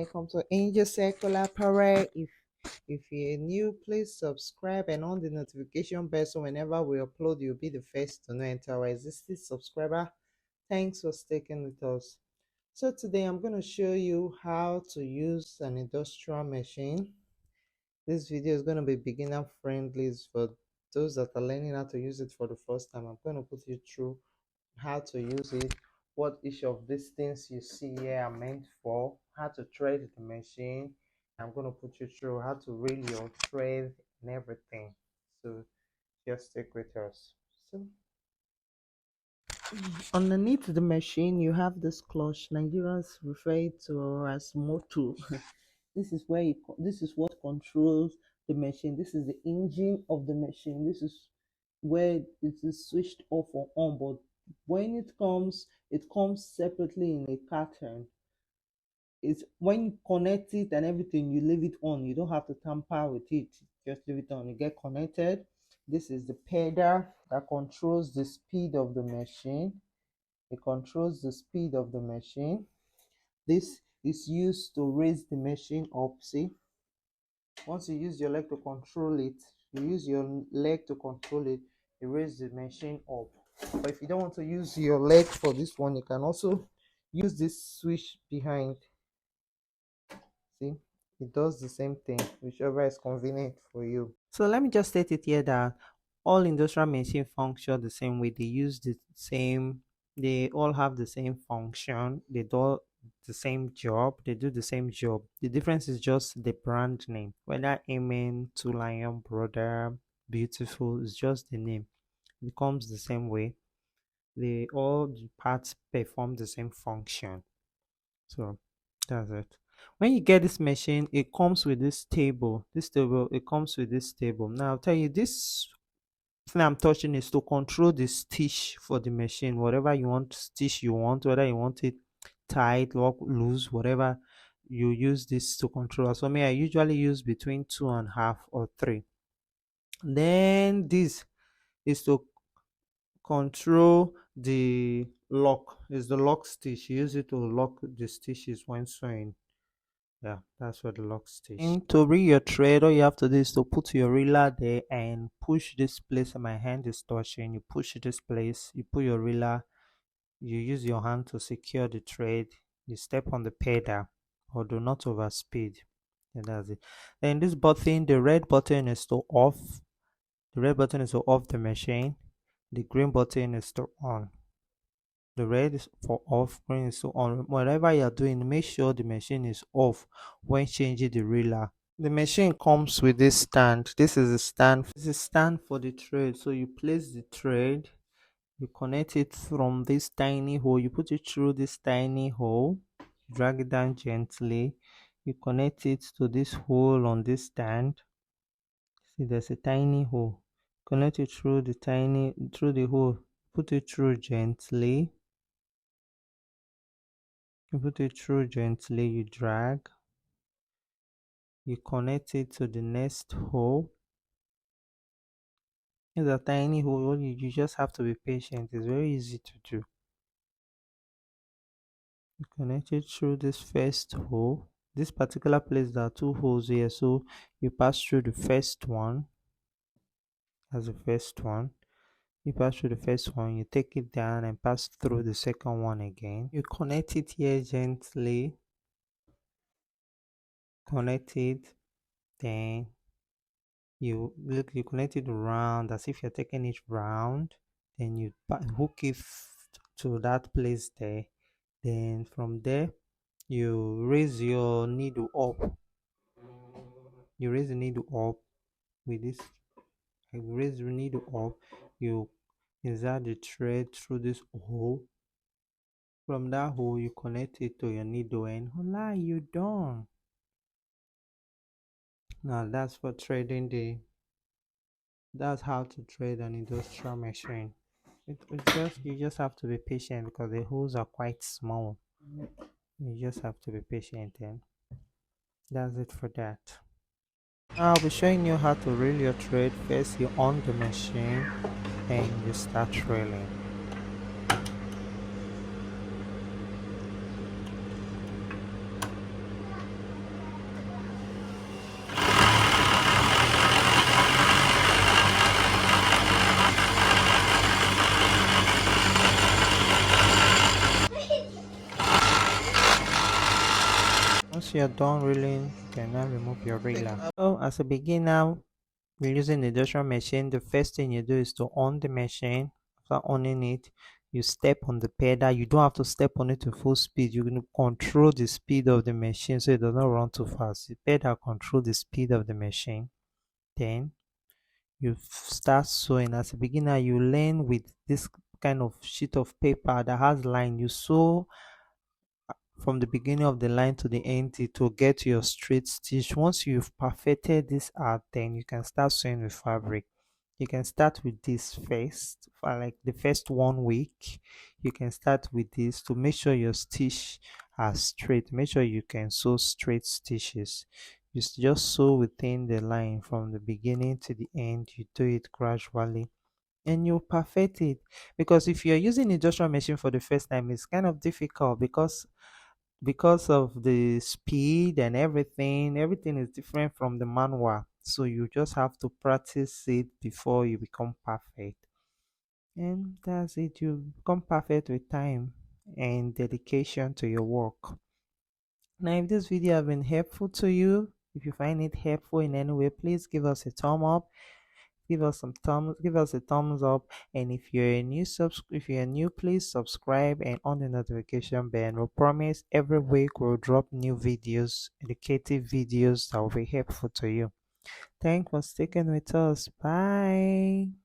welcome to Angel Circular Parade. If you're new, please subscribe and on the notification bell so whenever we upload, you'll be the first to know. And to our existing subscriber, thanks for sticking with us. So today I'm going to show you how to use an industrial machine. This video is going to be beginner friendly for those that are learning how to use it for the first time. I'm going to put you through how to use it, what each of these things you see here are meant for, how to thread the machine. I'm going to put you through how to reel your thread and everything. So just stick with us. So underneath the machine you have this clutch. Nigerians refer it to as motor. This is where this is what controls the machine. This is the engine of the machine. This is where it is switched off or on, but when it comes separately in a carton. It's when you connect it and everything, you leave it on. You don't have to tamper with it, just leave it on. You get connected. This is the pedal that controls the speed of the machine. It controls the speed of the machine. This is used to raise the machine up. See, once you use your leg to control it, you use your leg to control it, you raise the machine up. But if you don't want to use your leg for this one, you can also use this switch behind. See, it does the same thing, whichever is convenient for you. So let me just state it here that all industrial machines function the same way. They use the same, they all have the same function, they do the same job, they do the same job. The difference is just the brand name. Whether Amen, Two Lion, Brother, Beautiful, is just the name. It comes the same way. They all the parts perform the same function. So that's it. When you get this machine, it comes with this table. It comes with this table. Now I'll tell you, this thing I'm touching is to control the stitch for the machine. Whatever you want stitch you want, whether you want it tight, lock, loose, whatever, you use this to control. So me, I usually use between 2.5 or 3. Then this is to control the lock. Is the lock stitch. You use it to lock the stitches when sewing. Yeah, that's what the lock stitch. And to reel your thread, all you have to do is to put your reeler there and push this place. My hand is touching. You push this place, you put your reeler, you use your hand to secure the thread, you step on the pedal, or do not overspeed. And that's it. Then this button, the red button is to off. The red button is to off the machine. The green button is to on. The red is for off, green is so on. Whatever you're doing, make sure the machine is off when changing the reeler. The machine comes with this stand. This is a stand. This is a stand for the thread. So you place the thread, you connect it from this tiny hole, you put it through this tiny hole, drag it down gently, you connect it to this hole on this stand. See, there's a tiny hole. Connect it through the hole, put it through gently. You put it through gently, you drag, you connect it to the next hole. It's a tiny hole, you just have to be patient. It's very easy to do. You connect it through this first hole. This particular place, there are 2 holes here, so you pass through the first one. As the first one, you pass through the first one, you take it down and pass through the second one again. You connect it here gently, connect it, then you connect it round as if you're taking it round, then you hook it to that place there. Then from there you raise your needle up. You raise the needle up with this. You raise the needle up, you insert the thread through this hole. From that hole you connect it to your needle and voila, you're done. Now that's for threading that's how to thread an industrial machine. You just have to be patient because the holes are quite small. You just have to be patient, and that's it for that. Now I'll be showing you how to reel your thread. First you on the machine and you start reeling. Once you're done reeling, you can now remove your reeler. So as a beginner, we're using the industrial machine. The first thing you do is to on the machine. After owning it, you step on the pedal. You don't have to step on it to full speed. You can control the speed of the machine so it does not run too fast. The pedal control the speed of the machine. Then you start sewing. As a beginner, you learn with this kind of sheet of paper that has line. You sew from the beginning of the line to the end to get your straight stitch. Once you've perfected this art, then you can start sewing with fabric. You can start with this first for like the first 1 week. You can start with this to make sure your stitch are straight. Make sure you can sew straight stitches. Just sew within the line from the beginning to the end. You do it gradually and you perfect it, because if you're using industrial machine for the first time, it's kind of difficult because of the speed and everything is different from the manual, so you just have to practice it before you become perfect. And that's it, you become perfect with time and dedication to your work. Now if this video has been helpful to you, if you find it helpful in any way, please give us a thumb up, give us a thumbs up. And if you're new, please subscribe and on the notification bell. We promise every week we'll drop new videos, educative videos that will be helpful to you. Thanks for sticking with us. Bye.